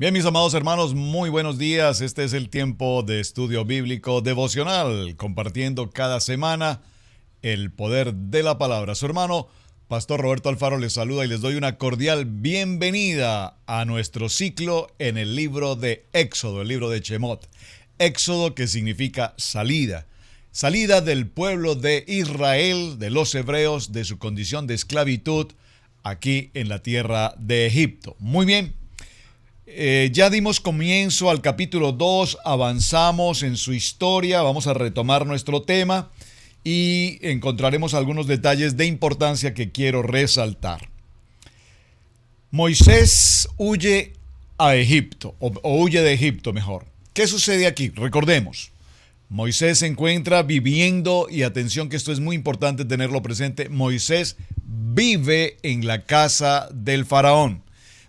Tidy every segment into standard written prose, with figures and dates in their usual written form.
Bien, mis amados hermanos, muy buenos días. Este es el tiempo de estudio bíblico devocional, compartiendo cada semana el poder de la palabra. Su hermano, Pastor Roberto Alfaro, les saluda y les doy una cordial bienvenida a nuestro ciclo en el libro de Éxodo, el libro de Shemot. Éxodo, que significa salida. Salida del pueblo de Israel, de los hebreos, de su condición de esclavitud aquí en la tierra de Egipto. Muy bien. Ya dimos comienzo al capítulo 2, avanzamos en su historia, vamos a retomar nuestro tema y encontraremos algunos detalles de importancia que quiero resaltar. Moisés huye a Egipto, o huye de Egipto mejor. ¿Qué sucede aquí? Recordemos, Moisés se encuentra viviendo, y atención que esto es muy importante tenerlo presente, Moisés vive en la casa del faraón.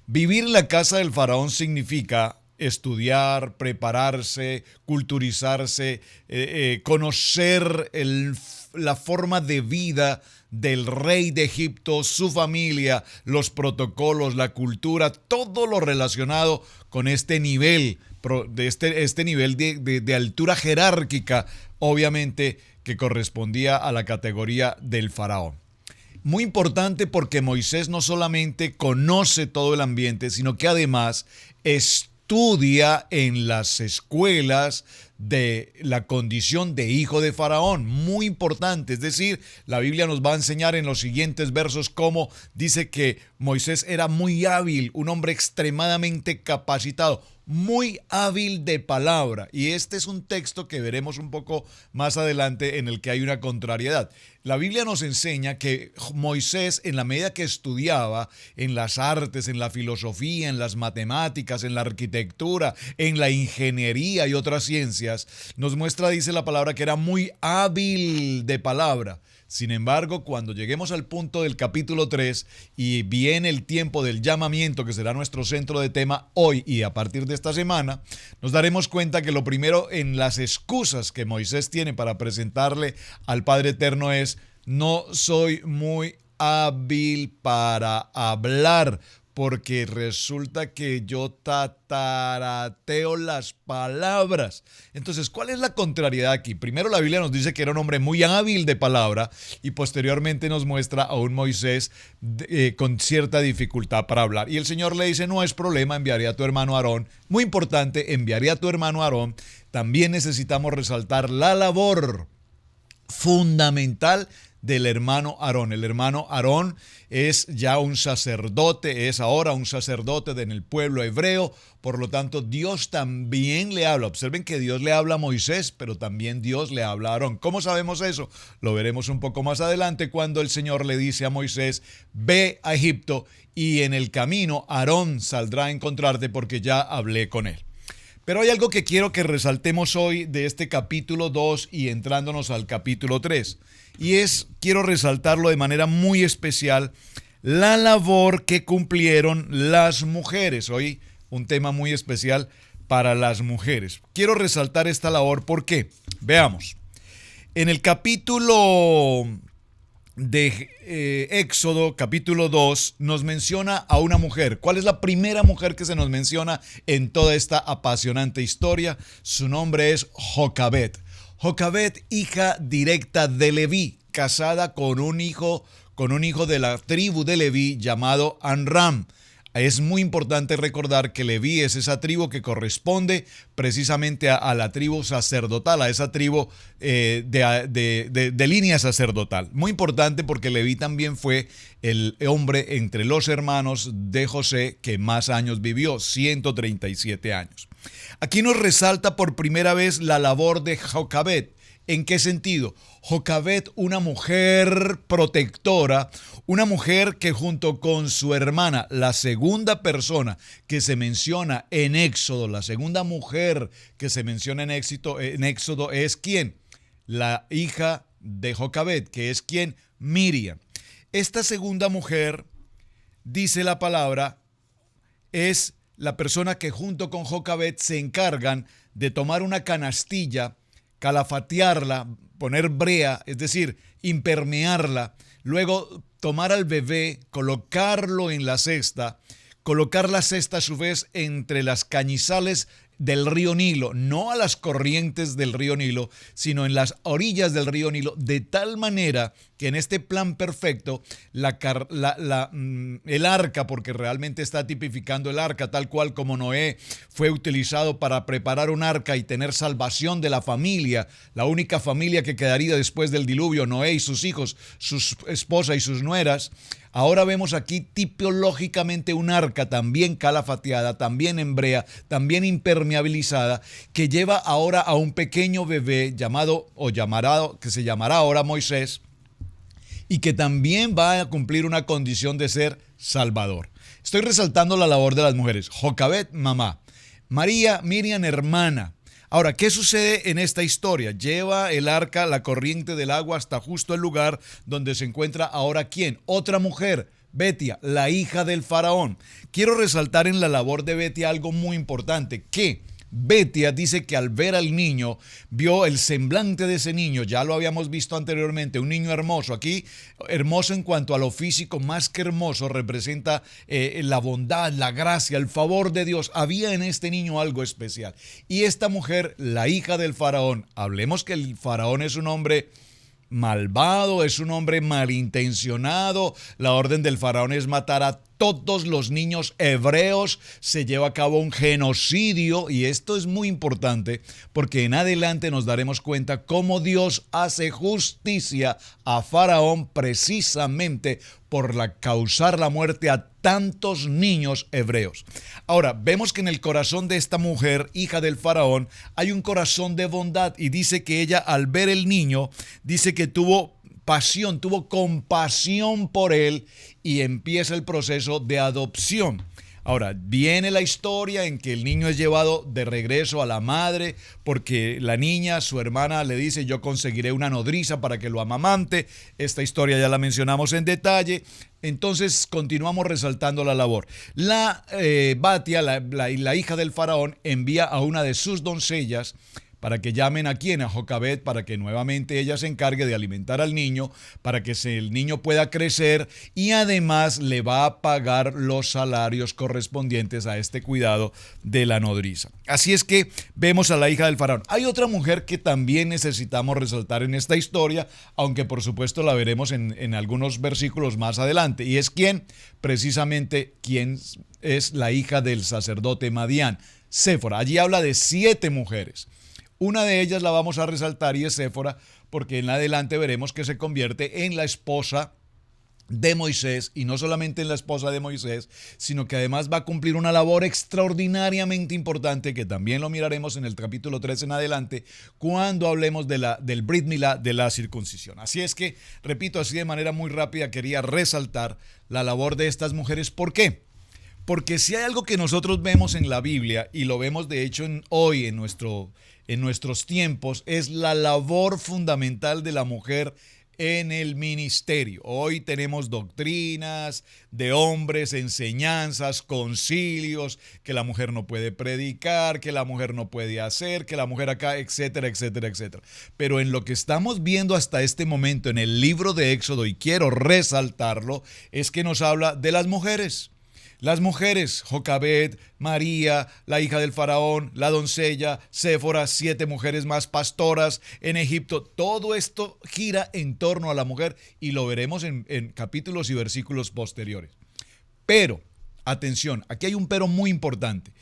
Vivir en la casa del faraón significa estudiar, prepararse, culturizarse, conocer la forma de vida del rey de Egipto, su familia, los protocolos, la cultura, todo lo relacionado con este nivel, este nivel de altura jerárquica, obviamente, que correspondía a la categoría del faraón. Muy importante porque Moisés no solamente conoce todo el ambiente, sino que además estudia en las escuelas de la condición de hijo de Faraón. Muy importante, es decir, la Biblia nos va a enseñar en los siguientes versos cómo dice que Moisés era muy hábil, un hombre extremadamente capacitado, muy hábil de palabra. Y este es un texto que veremos un poco más adelante en el que hay una contrariedad. La Biblia nos enseña que Moisés, en la medida que estudiaba en las artes, en la filosofía, en las matemáticas, en la arquitectura, en la ingeniería y otras ciencias, nos muestra, dice la palabra, que era muy hábil de palabra. Sin embargo, cuando lleguemos al punto del capítulo 3 y viene el tiempo del llamamiento, que será nuestro centro de tema hoy y a partir de esta semana, nos daremos cuenta que lo primero en las excusas que Moisés tiene para presentarle al Padre Eterno es: no soy muy hábil para hablar, porque resulta que yo tatarateo las palabras. Entonces, ¿cuál es la contrariedad aquí? Primero, la Biblia nos dice que era un hombre muy hábil de palabra y posteriormente nos muestra a un Moisés con cierta dificultad para hablar. Y el Señor le dice: no es problema, enviaré a tu hermano Aarón. Muy importante, enviaré a tu hermano Aarón. También necesitamos resaltar la labor fundamental del hermano Aarón. El hermano Aarón es ya un sacerdote, es ahora un sacerdote en el pueblo hebreo, por lo tanto Dios también le habla. Observen que Dios le habla a Moisés, pero también Dios le habla a Aarón. ¿Cómo sabemos eso? Lo veremos un poco más adelante cuando el Señor le dice a Moisés: ve a Egipto y en el camino Aarón saldrá a encontrarte porque ya hablé con él. Pero hay algo que quiero que resaltemos hoy de este capítulo 2 y entrándonos al capítulo 3. Y quiero resaltarlo de manera muy especial, la labor que cumplieron las mujeres. Hoy un tema muy especial para las mujeres. Quiero resaltar esta labor, ¿por qué? Veamos. En el capítulo de Éxodo, capítulo 2, nos menciona a una mujer. ¿Cuál es la primera mujer que se nos menciona en toda esta apasionante historia? Su nombre es Jocabed. Jocabed, hija directa de Leví, casada con un hijo de la tribu de Leví llamado Amram. Es muy importante recordar que Leví es esa tribu que corresponde precisamente a la tribu sacerdotal, a esa tribu de línea sacerdotal. Muy importante porque Leví también fue el hombre entre los hermanos de José que más años vivió, 137 años. Aquí nos resalta por primera vez la labor de Jocabed. ¿En qué sentido? Jocabed, una mujer protectora, una mujer que junto con su hermana, la segunda persona que se menciona en Éxodo, la segunda mujer que se menciona en Éxodo es ¿quién? La hija de Jocabed, que es ¿quién? Miriam. Esta segunda mujer, dice la palabra, es la persona que junto con Jocabed se encargan de tomar una canastilla, calafatearla, poner brea, es decir, impermearla, luego tomar al bebé, colocarlo en la cesta, colocar la cesta a su vez entre las cañizales del río Nilo, no a las corrientes del río Nilo, sino en las orillas del río Nilo, de tal manera que en este plan perfecto el arca, porque realmente está tipificando el arca tal cual como Noé fue utilizado para preparar un arca y tener salvación de la familia, la única familia que quedaría después del diluvio, Noé y sus hijos, su esposa y sus nueras. Ahora vemos aquí tipológicamente un arca también calafateada, también en brea, también impermeabilizada, que lleva ahora a un pequeño bebé que se llamará ahora Moisés, y que también va a cumplir una condición de ser Salvador. Estoy resaltando la labor de las mujeres. Jocabed, mamá. María, Miriam, hermana. Ahora, ¿qué sucede en esta historia? Lleva el arca, la corriente del agua, hasta justo el lugar donde se encuentra ahora ¿quién? Otra mujer, Betia, la hija del faraón. Quiero resaltar en la labor de Betia algo muy importante, que Betia dice que al ver al niño, vio el semblante de ese niño, ya lo habíamos visto anteriormente, un niño hermoso. Aquí, hermoso en cuanto a lo físico, más que hermoso, representa la bondad, la gracia, el favor de Dios. Había en este niño algo especial. Y esta mujer, la hija del faraón, hablemos que el faraón es un hombre malvado, es un hombre malintencionado. La orden del faraón es matar a todos los niños hebreos, se lleva a cabo un genocidio, y esto es muy importante porque en adelante nos daremos cuenta cómo Dios hace justicia a Faraón precisamente por causar la muerte a tantos niños hebreos. Ahora, vemos que en el corazón de esta mujer, hija del faraón, hay un corazón de bondad, y dice que ella, al ver el niño, dice que tuvo pasión, tuvo compasión por él, y empieza el proceso de adopción. Ahora, viene la historia en que el niño es llevado de regreso a la madre porque la niña, su hermana, le dice: yo conseguiré una nodriza para que lo amamante. Esta historia ya la mencionamos en detalle. Entonces continuamos resaltando la labor. Batia, la hija del faraón, envía a una de sus doncellas para que llamen a quien, a Jocabed, para que nuevamente ella se encargue de alimentar al niño, para que el niño pueda crecer, y además le va a pagar los salarios correspondientes a este cuidado de la nodriza. Así es que vemos a la hija del faraón. Hay otra mujer que también necesitamos resaltar en esta historia, aunque por supuesto la veremos en algunos versículos más adelante. ¿Y es quién? Precisamente quién es la hija del sacerdote Madián, Séfora. Allí habla de 7 mujeres. Una de ellas la vamos a resaltar, y es Séfora, porque en adelante veremos que se convierte en la esposa de Moisés, y no solamente en la esposa de Moisés, sino que además va a cumplir una labor extraordinariamente importante, que también lo miraremos en el capítulo 3 en adelante, cuando hablemos del Brit Milá, de la circuncisión. Así es que, repito, así de manera muy rápida, quería resaltar la labor de estas mujeres. ¿Por qué? Porque si hay algo que nosotros vemos en la Biblia, y lo vemos de hecho hoy en nuestros tiempos, es la labor fundamental de la mujer en el ministerio. Hoy tenemos doctrinas de hombres, enseñanzas, concilios, que la mujer no puede predicar, que la mujer no puede hacer, que la mujer acá, etcétera, etcétera, etcétera. Pero en lo que estamos viendo hasta este momento en el libro de Éxodo, y quiero resaltarlo, es que nos habla de las mujeres. Las mujeres, Jocabed, María, la hija del faraón, la doncella, Séfora, 7 mujeres más pastoras en Egipto. Todo esto gira en torno a la mujer, y lo veremos en capítulos y versículos posteriores. Pero, atención, aquí hay un pero muy importante.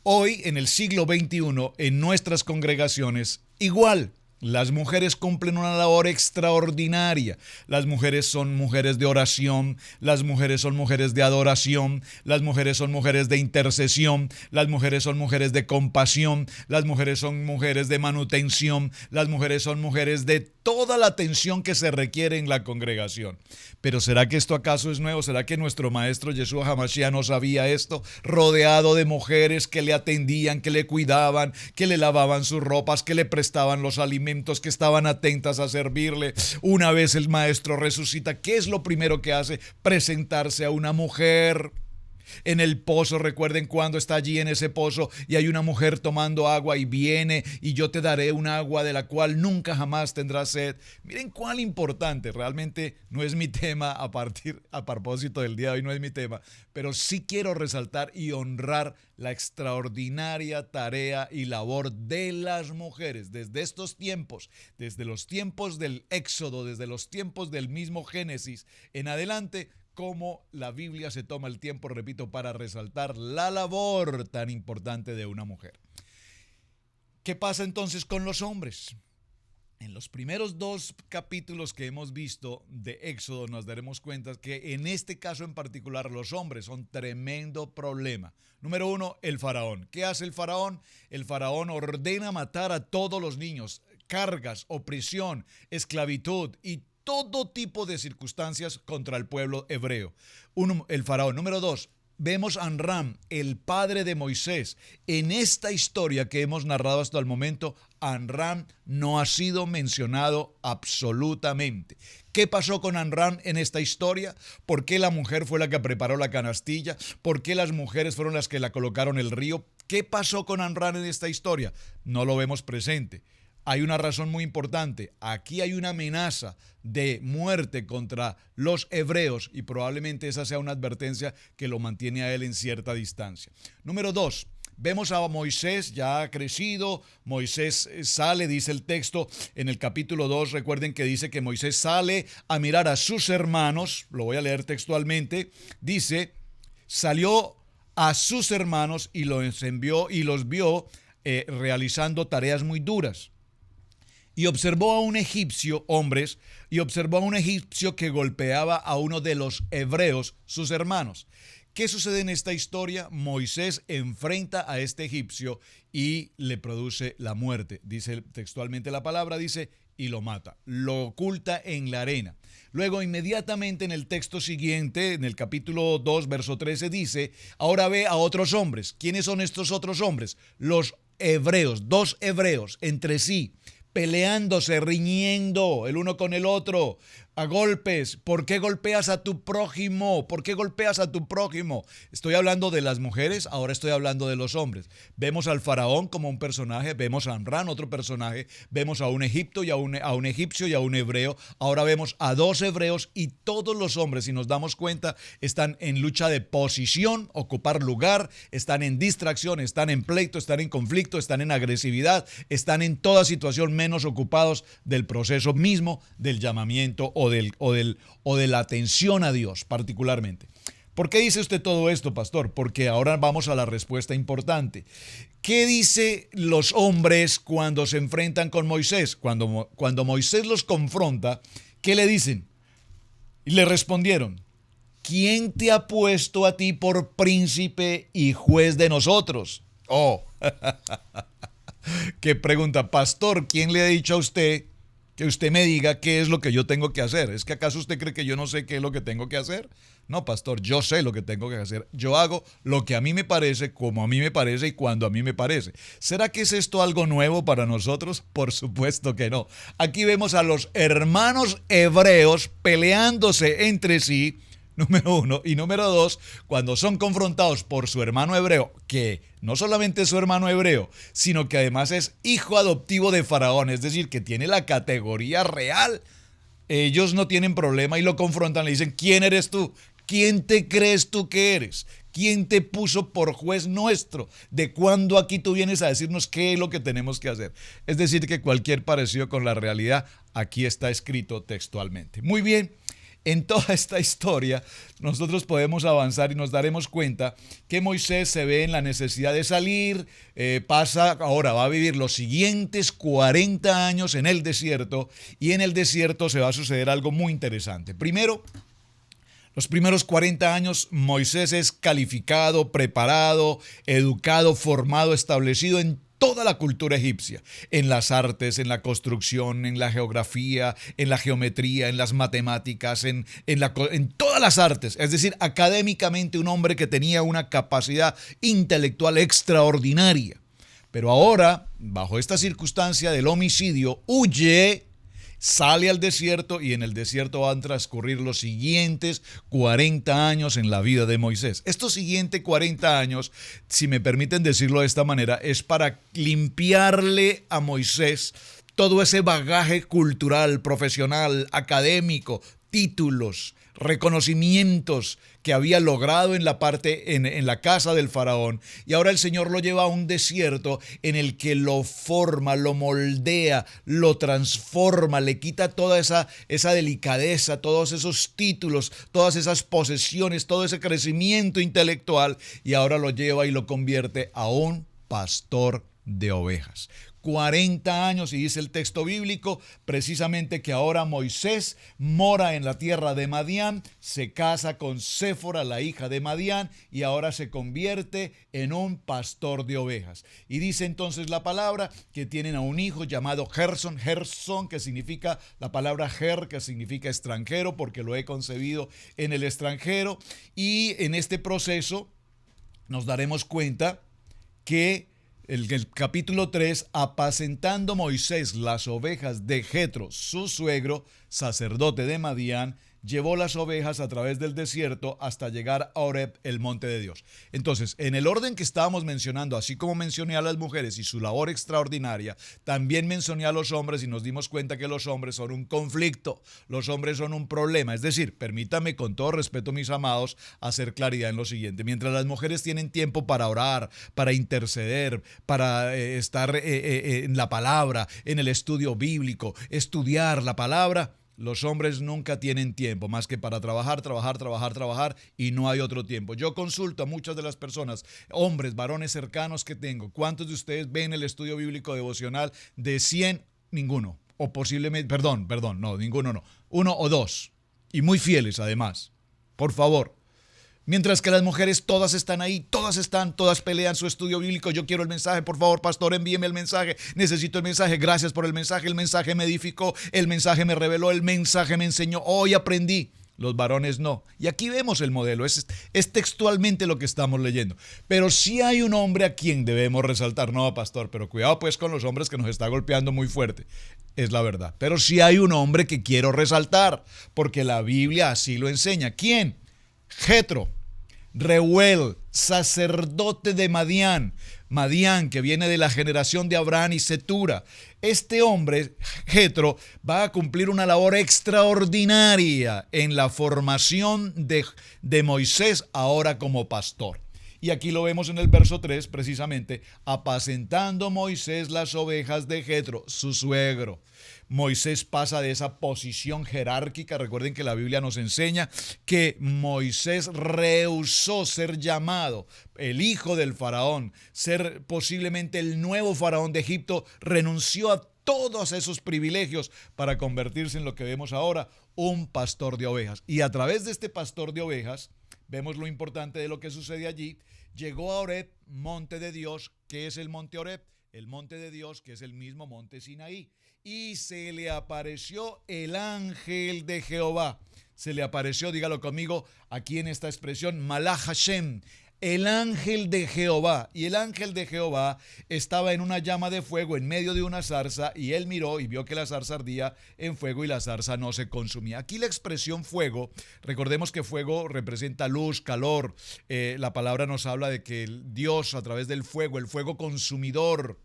Hoy, en el siglo XXI, en nuestras congregaciones, igual, las mujeres cumplen una labor extraordinaria. Las mujeres son mujeres de oración, las mujeres son mujeres de adoración, las mujeres son mujeres de intercesión, las mujeres son mujeres de compasión, las mujeres son mujeres de manutención, las mujeres son mujeres de toda la atención que se requiere en la congregación. Pero ¿será que esto acaso es nuevo? ¿Será que nuestro maestro Yeshua HaMashiach no sabía esto? Rodeado de mujeres que le atendían, que le cuidaban, que le lavaban sus ropas, que le prestaban los alimentos, que estaban atentas a servirle. Una vez el maestro resucita, ¿qué es lo primero que hace? Presentarse a una mujer. En el pozo, recuerden cuando está allí en ese pozo y hay una mujer tomando agua y viene y yo te daré un agua de la cual nunca jamás tendrás sed. Miren cuán importante, realmente no es mi tema a propósito del día de hoy, no es mi tema, pero sí quiero resaltar y honrar la extraordinaria tarea y labor de las mujeres desde estos tiempos, desde los tiempos del Éxodo, desde los tiempos del mismo Génesis en adelante, cómo la Biblia se toma el tiempo, repito, para resaltar la labor tan importante de una mujer. ¿Qué pasa entonces con los hombres? En los primeros 2 capítulos que hemos visto de Éxodo nos daremos cuenta que en este caso en particular los hombres son tremendo problema. Número 1, el faraón. ¿Qué hace el faraón? El faraón ordena matar a todos los niños, cargas, opresión, esclavitud y todo tipo de circunstancias contra el pueblo hebreo. El faraón. Número 2, vemos a Amram, el padre de Moisés. En esta historia que hemos narrado hasta el momento, Amram no ha sido mencionado absolutamente. ¿Qué pasó con Amram en esta historia? ¿Por qué la mujer fue la que preparó la canastilla? ¿Por qué las mujeres fueron las que la colocaron en el río? ¿Qué pasó con Amram en esta historia? No lo vemos presente. Hay una razón muy importante. Aquí hay una amenaza de muerte contra los hebreos y probablemente esa sea una advertencia que lo mantiene a él en cierta distancia. Número 2. Vemos a Moisés ya crecido. Moisés sale, dice el texto en el capítulo 2. Recuerden que dice que Moisés sale a mirar a sus hermanos. Lo voy a leer textualmente. Dice, salió a sus hermanos y los envió y los vio realizando tareas muy duras. Y observó a un egipcio, hombres, y observó a un egipcio que golpeaba a uno de los hebreos, sus hermanos. ¿Qué sucede en esta historia? Moisés enfrenta a este egipcio y le produce la muerte. Dice textualmente la palabra, dice, y lo mata. Lo oculta en la arena. Luego, inmediatamente en el texto siguiente, en el capítulo 2, verso 13, dice, ahora ve a otros hombres. ¿Quiénes son estos otros hombres? Los hebreos, 2 hebreos entre sí, peleándose, riñendo el uno con el otro, a golpes. ¿Por qué golpeas a tu prójimo? ¿Por qué golpeas a tu prójimo? Estoy hablando de las mujeres, ahora estoy hablando de los hombres. Vemos al faraón como un personaje, vemos a Amram, otro personaje, vemos a un egipcio y a un egipcio y a un hebreo. Ahora vemos a 2 hebreos y todos los hombres, si nos damos cuenta, están en lucha de posición, ocupar lugar, están en distracción, están en pleito, están en conflicto, están en agresividad, están en toda situación menos ocupados del proceso mismo del llamamiento o de la atención a Dios particularmente. ¿Por qué dice usted todo esto, pastor? Porque ahora vamos a la respuesta importante. ¿Qué dice los hombres cuando se enfrentan con Moisés? Cuando Moisés los confronta, ¿qué le dicen? Y le respondieron, ¿quién te ha puesto a ti por príncipe y juez de nosotros? Oh, qué pregunta, pastor, ¿quién le ha dicho a usted que usted me diga qué es lo que yo tengo que hacer? ¿Es que acaso usted cree que yo no sé qué es lo que tengo que hacer? No, pastor, yo sé lo que tengo que hacer. Yo hago lo que a mí me parece, como a mí me parece y cuando a mí me parece. ¿Será que es esto algo nuevo para nosotros? Por supuesto que no. Aquí vemos a los hermanos hebreos peleándose entre sí, número 1, y número 2, cuando son confrontados por su hermano hebreo, que no solamente es su hermano hebreo, sino que además es hijo adoptivo de Faraón, es decir, que tiene la categoría real. Ellos no tienen problema y lo confrontan, le dicen, ¿quién eres tú? ¿Quién te crees tú que eres? ¿Quién te puso por juez nuestro? ¿De cuándo aquí tú vienes a decirnos qué es lo que tenemos que hacer? Es decir, que cualquier parecido con la realidad aquí está escrito textualmente. Muy bien. En toda esta historia nosotros podemos avanzar y nos daremos cuenta que Moisés se ve en la necesidad de salir, ahora va a vivir los siguientes 40 años en el desierto y en el desierto se va a suceder algo muy interesante. Primero, los primeros 40 años Moisés es calificado, preparado, educado, formado, establecido en toda la cultura egipcia, en las artes, en la construcción, en la geografía, en la geometría, en las matemáticas, en todas las artes. Es decir, académicamente un hombre que tenía una capacidad intelectual extraordinaria. Pero ahora, bajo esta circunstancia del homicidio, huye sale al desierto y en el desierto van a transcurrir los siguientes 40 años en la vida de Moisés. Estos siguientes 40 años, si me permiten decirlo de esta manera, es para limpiarle a Moisés todo ese bagaje cultural, profesional, académico, títulos, reconocimientos que había logrado en la casa del faraón, y ahora el Señor lo lleva a un desierto en el que lo forma, lo moldea, lo transforma, le quita toda esa delicadeza, todos esos títulos, todas esas posesiones, todo ese crecimiento intelectual, y ahora lo lleva y lo convierte a un pastor de ovejas. 40 años, y dice el texto bíblico precisamente que ahora Moisés mora en la tierra de Madián, se casa con Séfora, la hija de Madián, y ahora se convierte en un pastor de ovejas. Y dice entonces la palabra que tienen a un hijo llamado Gersón, que significa la palabra ger, que significa extranjero, porque lo he concebido en el extranjero, y en este proceso nos daremos cuenta que el capítulo 3, apacentando Moisés las ovejas de Jetro, su suegro, sacerdote de Madián, llevó las ovejas a través del desierto hasta llegar a Horeb, el monte de Dios. Entonces, en el orden que estábamos mencionando, así como mencioné a las mujeres y su labor extraordinaria, también mencioné a los hombres y nos dimos cuenta que los hombres son un conflicto, los hombres son un problema. Es decir, permítame con todo respeto, mis amados, hacer claridad en lo siguiente. Mientras las mujeres tienen tiempo para orar, para interceder, para estar en la palabra, en el estudio bíblico, estudiar la palabra, los hombres nunca tienen tiempo más que para trabajar y no hay otro tiempo. Yo consulto a muchas de las personas, hombres, varones cercanos que tengo. ¿Cuántos de ustedes ven el estudio bíblico devocional? De 100, ninguno. O posiblemente, ninguno no. 1 o 2. Y muy fieles además. Por favor. Mientras que las mujeres todas están ahí, todas pelean su estudio bíblico. Yo quiero el mensaje, por favor, pastor, envíeme el mensaje. Necesito el mensaje, gracias por el mensaje me edificó, el mensaje me reveló, el mensaje me enseñó, hoy aprendí. Los varones no. Y aquí vemos el modelo, es textualmente lo que estamos leyendo. Pero sí hay un hombre a quien debemos resaltar. No, pastor, pero cuidado pues con los hombres que nos está golpeando muy fuerte. Es la verdad. Pero sí hay un hombre que quiero resaltar, porque la Biblia así lo enseña. ¿Quién? Jetro, Reuel, sacerdote de Madián, que viene de la generación de Abraham y Cetura. Este hombre, Jetro, va a cumplir una labor extraordinaria en la formación de Moisés ahora como pastor. Y aquí lo vemos en el verso 3, precisamente, apacentando Moisés las ovejas de Jetro, su suegro. Moisés pasa de esa posición jerárquica. Recuerden que la Biblia nos enseña que Moisés rehusó ser llamado el hijo del faraón, ser posiblemente el nuevo faraón de Egipto, renunció a todos esos privilegios para convertirse en lo que vemos ahora, un pastor de ovejas. Y a través de este pastor de ovejas, vemos lo importante de lo que sucede allí. Llegó a Horeb, monte de Dios. ¿Qué es el monte Horeb? El monte de Dios, que es el mismo monte Sinaí. Y se le apareció el ángel de Jehová. Se le apareció, dígalo conmigo, aquí en esta expresión, Malach Hashem, el ángel de Jehová. Y el ángel de Jehová estaba en una llama de fuego en medio de una zarza, y él miró y vio que la zarza ardía en fuego y la zarza no se consumía. Aquí la expresión fuego, recordemos que fuego representa luz, calor. La palabra nos habla de que Dios a través del fuego, el fuego consumidor.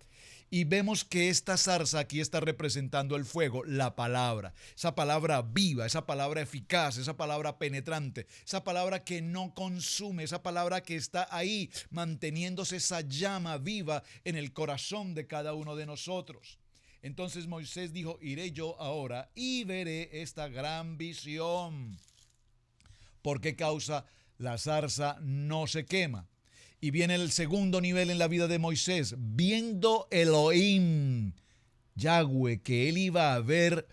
Y vemos que esta zarza aquí está representando el fuego, la palabra. Esa palabra viva, esa palabra eficaz, esa palabra penetrante, esa palabra que no consume, esa palabra que está ahí manteniéndose esa llama viva en el corazón de cada uno de nosotros. Entonces Moisés dijo, iré yo ahora y veré esta gran visión. ¿Por qué causa la zarza no se quema? Y viene el segundo nivel en la vida de Moisés, viendo Elohim, Yahweh, que él iba a ver,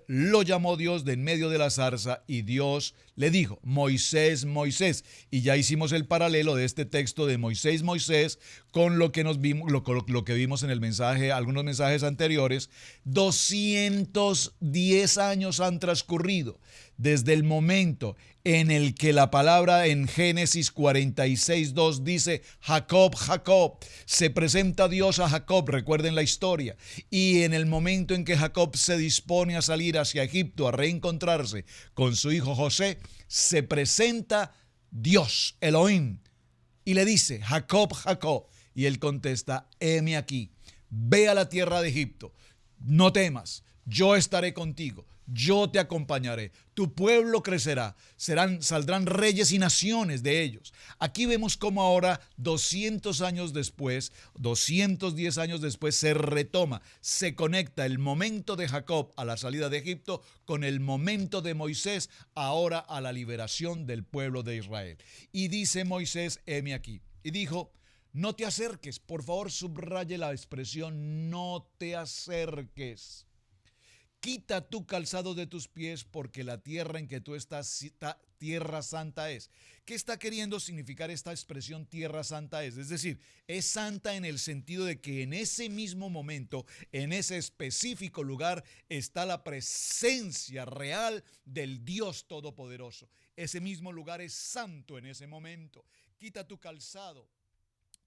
lo llamó Dios de en medio de la zarza, y Dios le dijo, Moisés, Moisés. Y ya hicimos el paralelo de este texto de Moisés, Moisés, con lo que lo que vimos en el mensaje, algunos mensajes anteriores. 210 años han transcurrido desde el momento en el que la palabra en Génesis 46:2 dice Jacob, Jacob, se presenta Dios a Jacob, recuerden la historia, y en el momento en que Jacob se dispone a salir hacia Egipto a reencontrarse con su hijo José, se presenta Dios, Elohim, y le dice, Jacob, Jacob, y él contesta, heme aquí, ve a la tierra de Egipto, no temas, yo estaré contigo, yo te acompañaré, tu pueblo crecerá, saldrán reyes y naciones de ellos. Aquí vemos cómo ahora 200 años después, 210 años después, se retoma, se conecta el momento de Jacob a la salida de Egipto con el momento de Moisés ahora a la liberación del pueblo de Israel. Y dice Moisés, heme aquí, y dijo, no te acerques, por favor subraye la expresión, no te acerques. Quita tu calzado de tus pies porque la tierra en que tú estás, tierra santa es. ¿Qué está queriendo significar esta expresión tierra santa es? Es decir, es santa en el sentido de que en ese mismo momento, en ese específico lugar, está la presencia real del Dios Todopoderoso. Ese mismo lugar es santo en ese momento. Quita tu calzado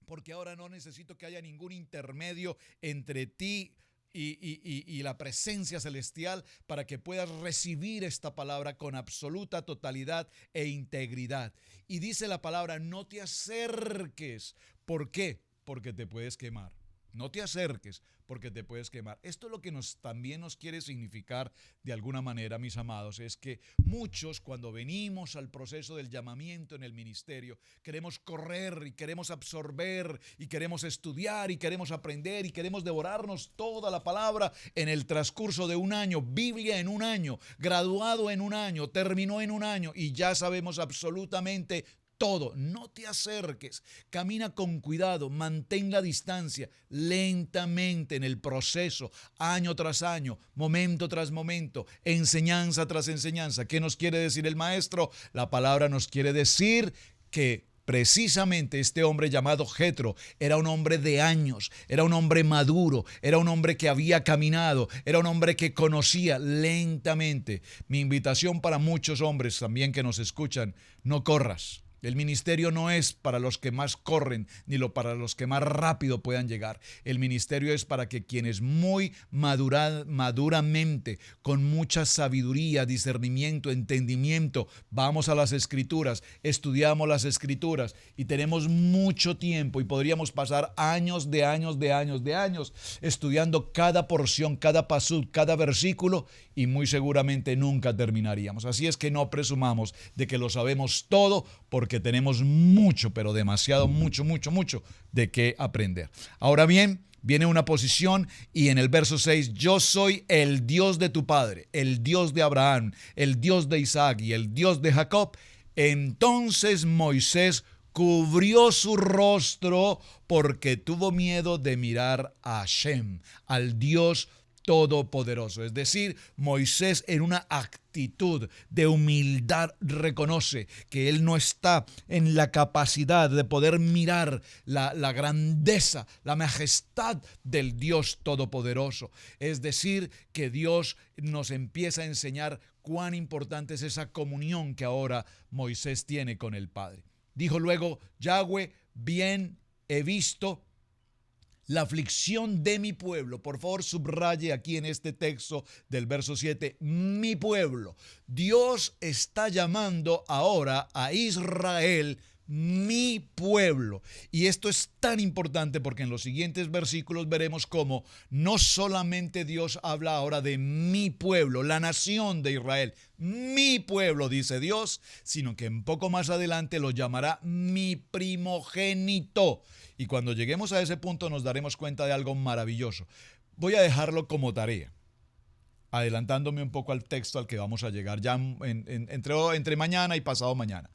porque ahora no necesito que haya ningún intermedio entre ti y la presencia celestial para que puedas recibir esta palabra con absoluta totalidad e integridad. Y dice la palabra, no te acerques. ¿Por qué? Porque te puedes quemar. No te acerques porque te puedes quemar. Esto es lo que también nos quiere significar de alguna manera, mis amados, es que muchos cuando venimos al proceso del llamamiento en el ministerio, queremos correr y queremos absorber y queremos estudiar y queremos aprender y queremos devorarnos toda la palabra en el transcurso de un año, Biblia en un año, graduado en un año, terminó en un año y ya sabemos absolutamente todo. No te acerques, camina con cuidado, mantén la distancia lentamente en el proceso, año tras año, momento tras momento, enseñanza tras enseñanza. ¿Qué nos quiere decir el maestro? La palabra nos quiere decir que precisamente este hombre llamado Jetro era un hombre de años, era un hombre maduro, era un hombre que había caminado, era un hombre que conocía lentamente. Mi invitación para muchos hombres también que nos escuchan, no corras. El ministerio no es para los que más corren, ni para los que más rápido puedan llegar. El ministerio es para que quienes muy maduramente, con mucha sabiduría, discernimiento, entendimiento, vamos a las Escrituras, estudiamos las Escrituras y tenemos mucho tiempo y podríamos pasar años estudiando cada porción, cada pasú, cada versículo y muy seguramente nunca terminaríamos. Así es que no presumamos de que lo sabemos todo porque tenemos mucho, pero demasiado, mucho de qué aprender. Ahora bien, viene una posición y en el verso 6, yo soy el Dios de tu padre, el Dios de Abraham, el Dios de Isaac y el Dios de Jacob. Entonces Moisés cubrió su rostro porque tuvo miedo de mirar a Hashem, al Dios Todopoderoso. Es decir, Moisés en una actitud de humildad reconoce que él no está en la capacidad de poder mirar la grandeza, la majestad del Dios Todopoderoso. Es decir, que Dios nos empieza a enseñar cuán importante es esa comunión que ahora Moisés tiene con el Padre. Dijo luego, Yahweh, bien he visto la aflicción de mi pueblo. Por favor, subraye aquí en este texto del verso 7, mi pueblo. Dios está llamando ahora a Israel mi pueblo. Y esto es tan importante porque en los siguientes versículos veremos cómo no solamente Dios habla ahora de mi pueblo, la nación de Israel, mi pueblo, dice Dios, sino que un poco más adelante lo llamará mi primogénito. Y cuando lleguemos a ese punto nos daremos cuenta de algo maravilloso. Voy a dejarlo como tarea, adelantándome un poco al texto al que vamos a llegar ya entre mañana y pasado mañana.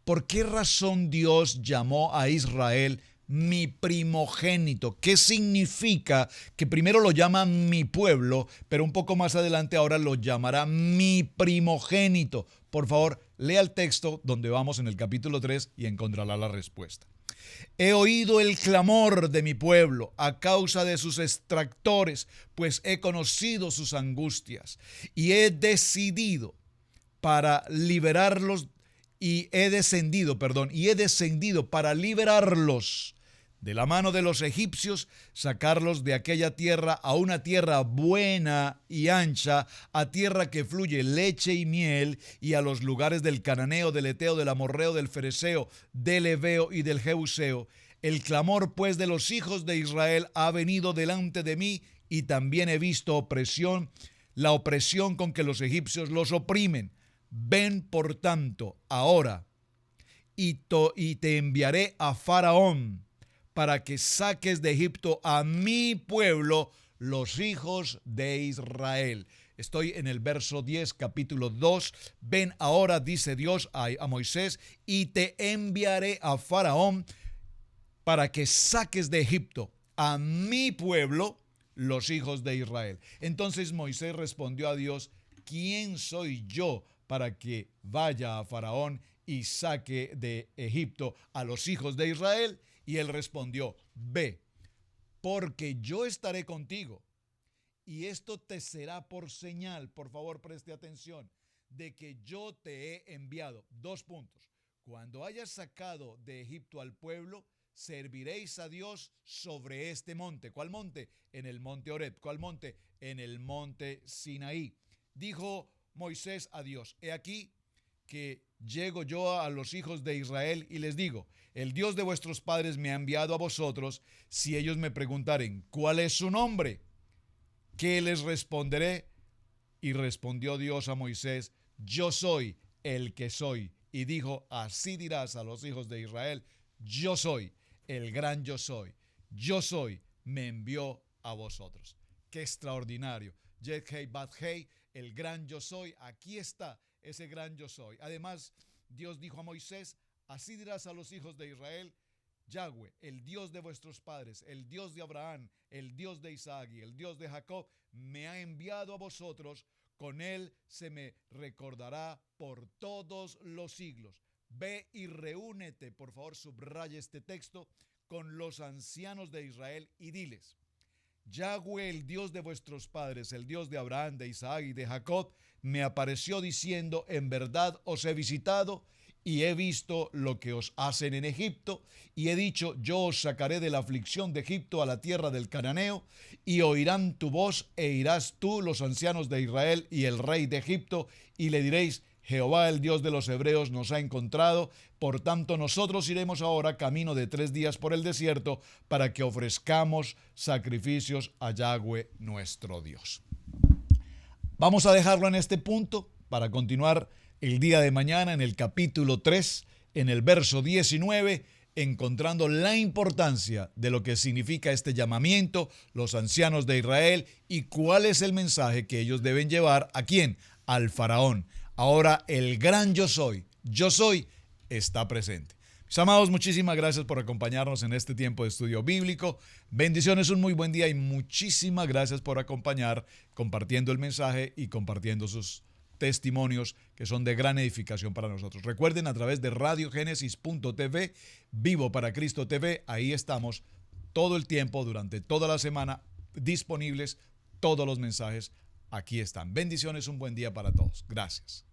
¿Por qué razón Dios llamó a Israel mi primogénito? ¿Qué significa que primero lo llama mi pueblo, pero un poco más adelante ahora lo llamará mi primogénito? Por favor, lea el texto donde vamos en el capítulo 3 y encontrará la respuesta. He oído el clamor de mi pueblo a causa de sus extractores, pues he conocido sus angustias y he decidido para liberarlos y he descendido para liberarlos de la mano de los egipcios, sacarlos de aquella tierra a una tierra buena y ancha, a tierra que fluye leche y miel, y a los lugares del cananeo, del eteo, del amorreo, del fereceo, del heveo y del jebuseo. El clamor pues de los hijos de Israel ha venido delante de mí, y también he visto opresión, la opresión con que los egipcios los oprimen. Ven por tanto ahora y te enviaré a Faraón para que saques de Egipto a mi pueblo, los hijos de Israel. Estoy en el verso 10, capítulo 2. Ven ahora, dice Dios a Moisés, y te enviaré a Faraón para que saques de Egipto a mi pueblo, los hijos de Israel. Entonces Moisés respondió a Dios: ¿quién soy yo para que vaya a Faraón y saque de Egipto a los hijos de Israel? Y él respondió: ve, porque yo estaré contigo, y esto te será por señal, por favor preste atención, de que yo te he enviado. 2 puntos. Cuando hayas sacado de Egipto al pueblo, serviréis a Dios sobre este monte. ¿Cuál monte? En el monte Horeb. ¿Cuál monte? En el monte Sinaí. Dijo Moisés a Dios: he aquí que llego yo a los hijos de Israel y les digo: el Dios de vuestros padres me ha enviado a vosotros. Si ellos me preguntaren: ¿cuál es su nombre?, ¿qué les responderé? Y respondió Dios a Moisés: yo soy el que soy. Y dijo: así dirás a los hijos de Israel: yo soy, el gran yo soy. Yo soy, me envió a vosotros. ¡Qué extraordinario! Yed Hei Bat Hei, el gran yo soy. Aquí está ese gran yo soy. Además, Dios dijo a Moisés: así dirás a los hijos de Israel: Yahweh, el Dios de vuestros padres, el Dios de Abraham, el Dios de Isaac y el Dios de Jacob, me ha enviado a vosotros. Con él se me recordará por todos los siglos. Ve y reúnete, por favor subraya este texto, con los ancianos de Israel y diles: Yahweh, el Dios de vuestros padres, el Dios de Abraham, de Isaac y de Jacob, me apareció diciendo: en verdad os he visitado y he visto lo que os hacen en Egipto, y he dicho: yo os sacaré de la aflicción de Egipto a la tierra del cananeo, y oirán tu voz, e irás tú, los ancianos de Israel y el rey de Egipto, y le diréis: Jehová, el Dios de los hebreos, nos ha encontrado. Por tanto, nosotros iremos ahora camino de 3 días por el desierto para que ofrezcamos sacrificios a Yahweh nuestro Dios. Vamos a dejarlo en este punto para continuar el día de mañana en el capítulo 3, en el verso 19, encontrando la importancia de lo que significa este llamamiento, los ancianos de Israel, y cuál es el mensaje que ellos deben llevar. ¿A quién? Al faraón. Ahora el gran yo soy, está presente. Mis amados, muchísimas gracias por acompañarnos en este tiempo de estudio bíblico. Bendiciones, un muy buen día y muchísimas gracias por acompañar, compartiendo el mensaje y compartiendo sus testimonios que son de gran edificación para nosotros. Recuerden, a través de radiogenesis.tv, Vivo para Cristo TV, ahí estamos todo el tiempo, durante toda la semana, disponibles todos los mensajes. Aquí están. Bendiciones, un buen día para todos. Gracias.